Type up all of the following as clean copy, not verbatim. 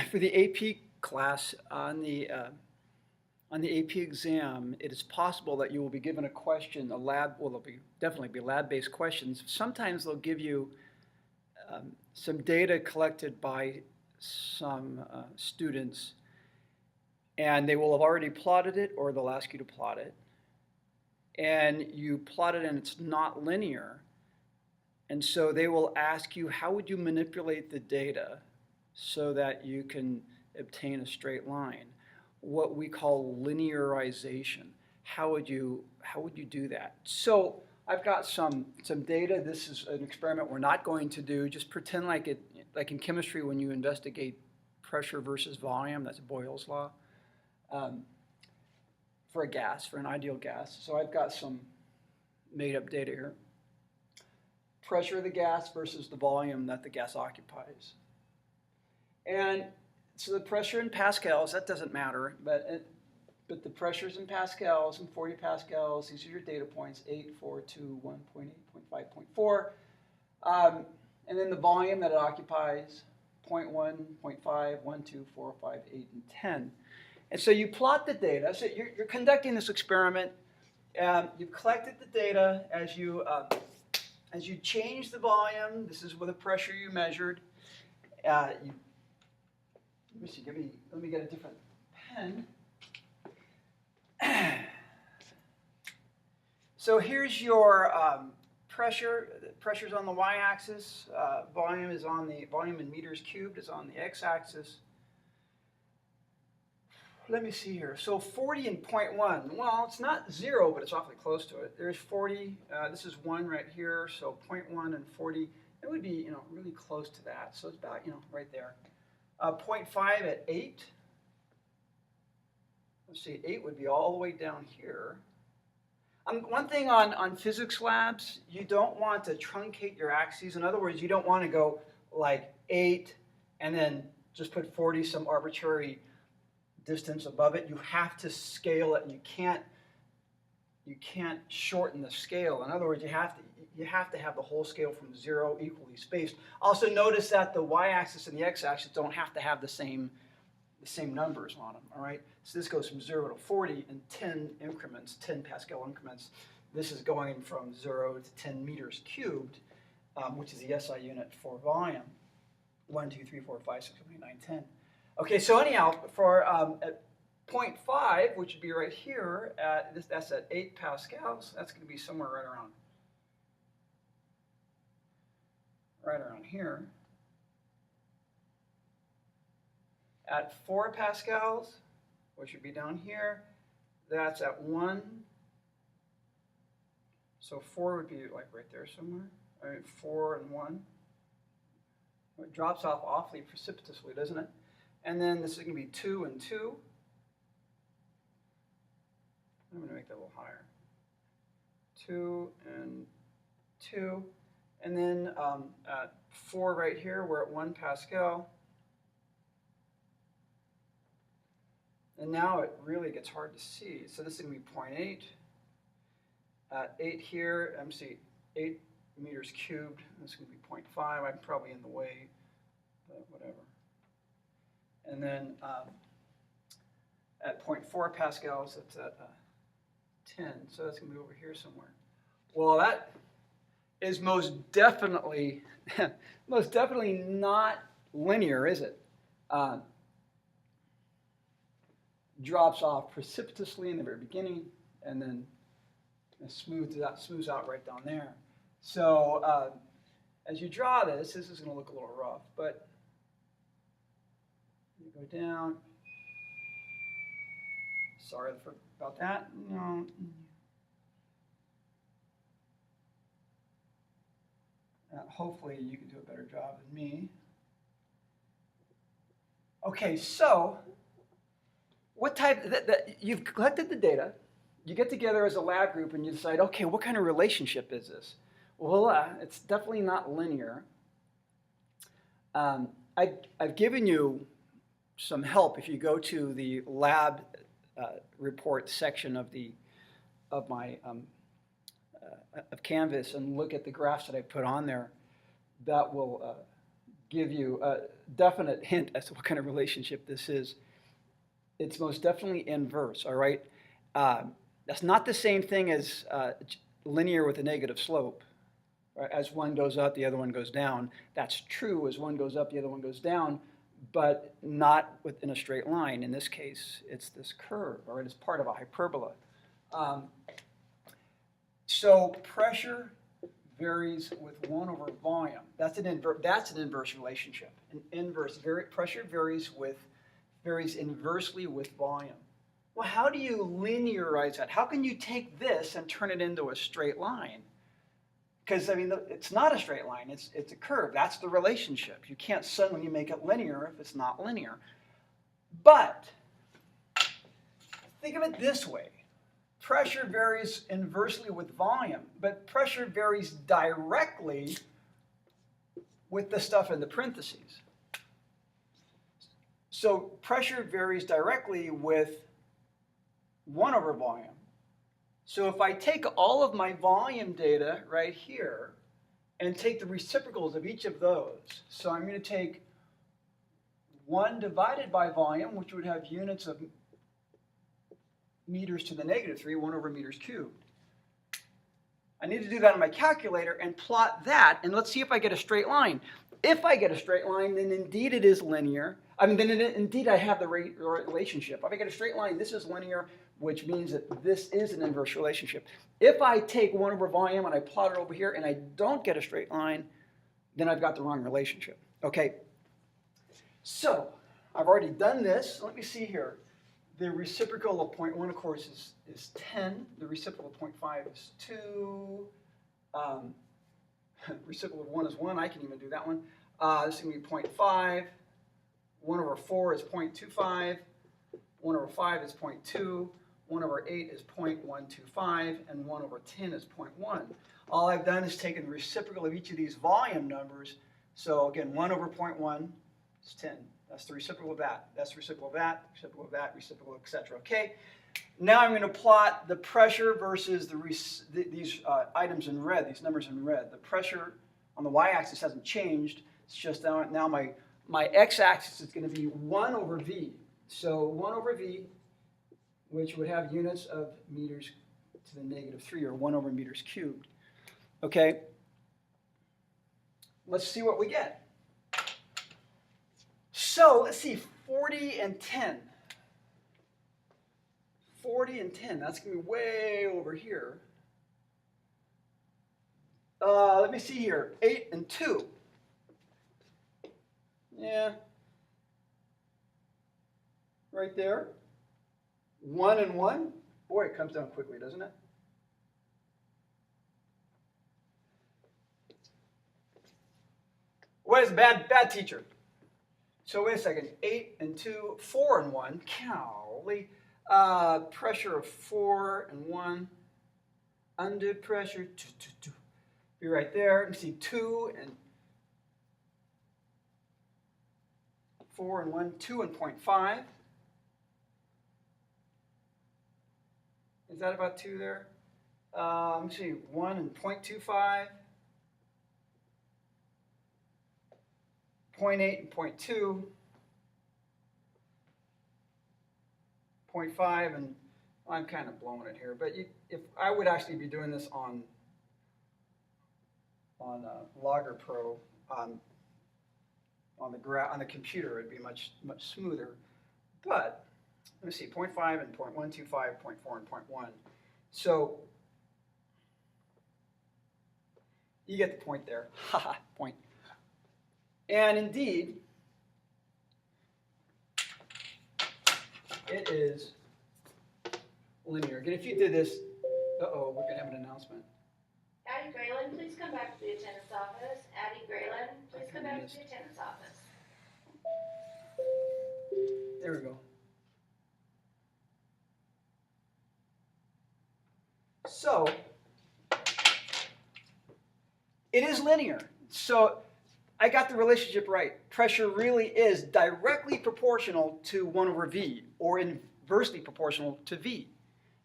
for the AP class on the AP exam, it is possible that you will be given a question, a lab, well, there'll be definitely be lab-based questions. Sometimes they'll give you some data collected by some students, and they will have already plotted it, or they'll ask you to plot it. And you plot it, and it's not linear. And so they will ask you, how would you manipulate the data so that you can obtain a straight line? What we call linearization. How would you do that? So I've got some data. This is an experiment we're not going to do. Just pretend like in chemistry when you investigate pressure versus volume. That's Boyle's law. For a gas, for an ideal gas. So I've got some made-up data here. Pressure of the gas versus the volume that the gas occupies. And so the pressure in pascals, that doesn't matter, but the pressures in pascals and 40 pascals, these are your data points, 8, 4, 2, 1.8, 0.5, 0.4. And then the volume that it occupies, 0.1, 0.5, 1, 2, 4, 5, 8, and 10. And so you plot the data. So you're conducting this experiment. You've collected the data as you change the volume. This is with the pressure you measured. Let me see. Let me get a different pen. So here's your pressure. The pressure's on the y-axis. Volume in meters cubed is on the x-axis. Let me see here. So 40 and 0.1. Well, it's not 0, but it's awfully close to it. There's 40. This is 1 right here. So 0.1 and 40. It would be, really close to that. So it's about, right there. 0.5 at 8. Let's see, 8 would be all the way down here. One thing on physics labs, you don't want to truncate your axes. In other words, you don't want to go like 8 and then just put 40, some arbitrary distance above it. You have to scale it, and you can't shorten the scale. In other words, you have to have the whole scale from 0 equally spaced. Also notice that the y-axis and the x-axis don't have to have the same numbers on them, all right? So this goes from 0 to 40 in 10 increments, 10 Pascal increments. This is going from 0 to 10 meters cubed, which is the SI unit for volume. 1, 2, 3, 4, 5, 6, 7, 8, 9, 10. Okay, so anyhow, for at 0.5, which would be right here, that's at 8 pascals, that's going to be somewhere right around here. At 4 pascals, which would be down here, that's at 1. So 4 would be like right there somewhere. I mean, 4 and 1. It drops off awfully precipitously, doesn't it? And then this is going to be 2 and 2. I'm going to make that a little higher. 2 and 2. And then at 4 right here, we're at 1 Pascal. And now it really gets hard to see. So this is going to be 0.8. At 8 here, I'm see 8 meters cubed. This is going to be 0.5. I'm probably in the way, but whatever. And then at 0.4 pascals, that's at 10. So that's going to be over here somewhere. Well, that is most definitely not linear, is it? Drops off precipitously in the very beginning, and then it smooths out right down there. So as you draw this is going to look a little rough, but you go down. Sorry about that. No. Hopefully you can do a better job than me. Okay, so what type, you've collected the data, you get together as a lab group and you decide, okay, what kind of relationship is this? Well, it's definitely not linear. I've given you some help if you go to the lab report section of my Canvas and look at the graphs that I put on there. That will give you a definite hint as to what kind of relationship this is. It's most definitely inverse, all right? That's not the same thing as linear with a negative slope. Right? As one goes up, the other one goes down. That's true as one goes up, the other one goes down, but not within a straight line. In this case, it's this curve, or it's part of a hyperbola. So pressure varies with 1 over volume. That's an inverse relationship. Pressure varies inversely with volume. Well, how do you linearize that? How can you take this and turn it into a straight line? Because, I mean, it's not a straight line. It's a curve. That's the relationship. You can't suddenly make it linear if it's not linear. But think of it this way. Pressure varies inversely with volume, but pressure varies directly with the stuff in the parentheses. So pressure varies directly with 1 over volume. So if I take all of my volume data right here and take the reciprocals of each of those, so I'm going to take 1 divided by volume, which would have units of meters to the negative 3, 1 over meters cubed. I need to do that on my calculator and plot that, and let's see if I get a straight line. If I get a straight line, then indeed it is linear. Indeed I have the relationship. If I get a straight line, this is linear, which means that this is an inverse relationship. If I take 1 over volume and I plot it over here and I don't get a straight line, then I've got the wrong relationship. Okay, so I've already done this. Let me see here. The reciprocal of 0.1, of course, is 10. The reciprocal of 0.5 is 2. Reciprocal of 1 is 1. I can even do that one. This is going to be 0.5. 1 over 4 is 0.25. 1 over 5 is 0.2. 1 over 8 is 0.125. And 1 over 10 is 0.1. All I've done is taken the reciprocal of each of these volume numbers. So again, 1 over 0.1 is 10. That's the reciprocal of that. That's the reciprocal of that, reciprocal of that, reciprocal, etc. Okay. Now I'm going to plot the pressure versus these items in red, these numbers in red. The pressure on the y-axis hasn't changed. It's just now my x-axis is going to be 1 over v. So 1 over v, which would have units of meters to the negative 3, or 1 over meters cubed. Okay. Let's see what we get. So let's see, 40 and 10. 40 and 10, that's going to be way over here. Let me see here, 8 and 2. Yeah, right there. 1 and 1. Boy, it comes down quickly, doesn't it? What is bad teacher? So wait a second, 8 and 2, 4 and 1, golly. Pressure of 4 and 1, undue pressure, be right there. You see 2 and 4 and 1, 2 and 0.5. Is that about 2 there? Let me see, 1 and 0.25. 0.8 and 0.2, 0.5, and I'm kind of blowing it here, but if I would actually be doing this on Logger Pro on the computer, it'd be much smoother. But let me see, 0.5 and 0.125, 0.4 and 0.1. So you get the point there. Haha, point. And indeed, it is linear. Again, if you did this, we're going to have an announcement. Addie Grayland, please come back to the attendance office. Addie Grayland, please come back to the attendance office. There we go. So, it is linear. So, I got the relationship right. Pressure really is directly proportional to 1 over v, or inversely proportional to v.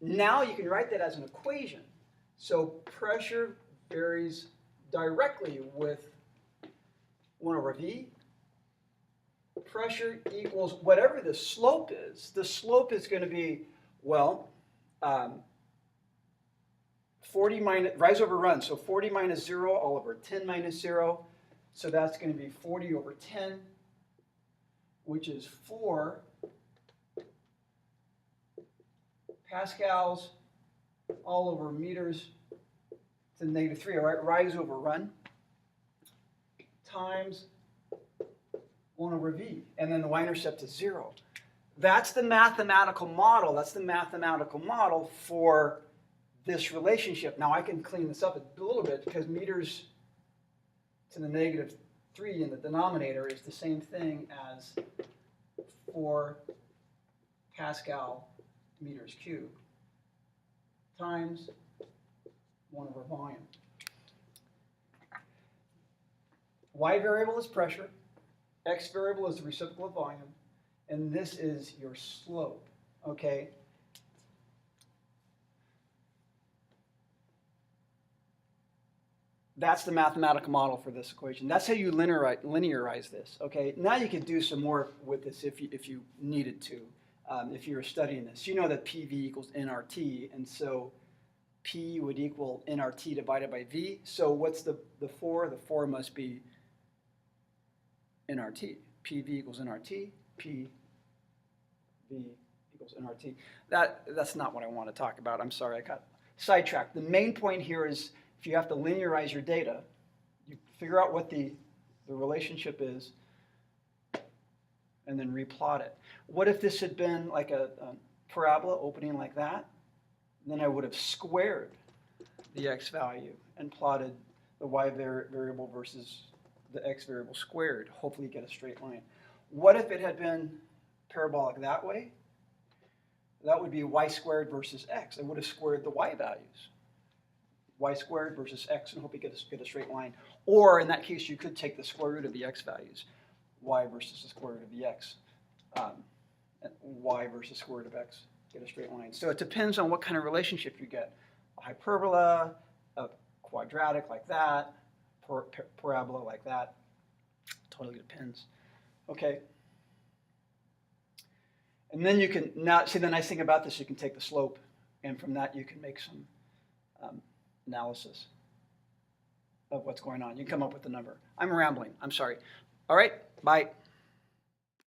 Now you can write that as an equation. So pressure varies directly with 1 over v, pressure equals whatever the slope is. The slope is going to be, well, 40 minus, rise over run, so 40 minus 0 all over 10 minus 0. So that's going to be 40 over 10, which is 4 pascals all over meters to the negative 3, all right, rise over run, times 1 over v, and then the y-intercept is 0. That's the mathematical model. That's the mathematical model for this relationship. Now I can clean this up a little bit because meters to the negative 3 in the denominator is the same thing as 4 Pascal meters cubed times 1 over volume. Y variable is pressure, x variable is the reciprocal of volume, and this is your slope, okay? That's the mathematical model for this equation. That's how you linearize this, okay? Now you can do some more with this if you needed to, if you were studying this. You know that PV equals nRT, and so P would equal nRT divided by V. So what's the 4? The 4 must be nRT. PV equals nRT, PV equals nRT. That's not what I want to talk about. I'm sorry, I got sidetracked. The main point here is if you have to linearize your data, you figure out what the relationship is and then replot it. What if this had been like a parabola opening like that? Then I would have squared the x value and plotted the y variable versus the x variable squared. Hopefully get a straight line. What if it had been parabolic that way? That would be y squared versus x. I would have squared the y values. Y squared versus x, and hope you get a straight line. Or in that case, you could take the square root of the x values, y versus the square root of the x, y versus square root of x, get a straight line. So it depends on what kind of relationship you get. A hyperbola, a quadratic like that, parabola like that. Totally depends. Okay. And then you can, now see the nice thing about this, you can take the slope, and from that you can make some analysis of what's going on. You can come up with the number. I'm rambling. I'm sorry. All right. Bye.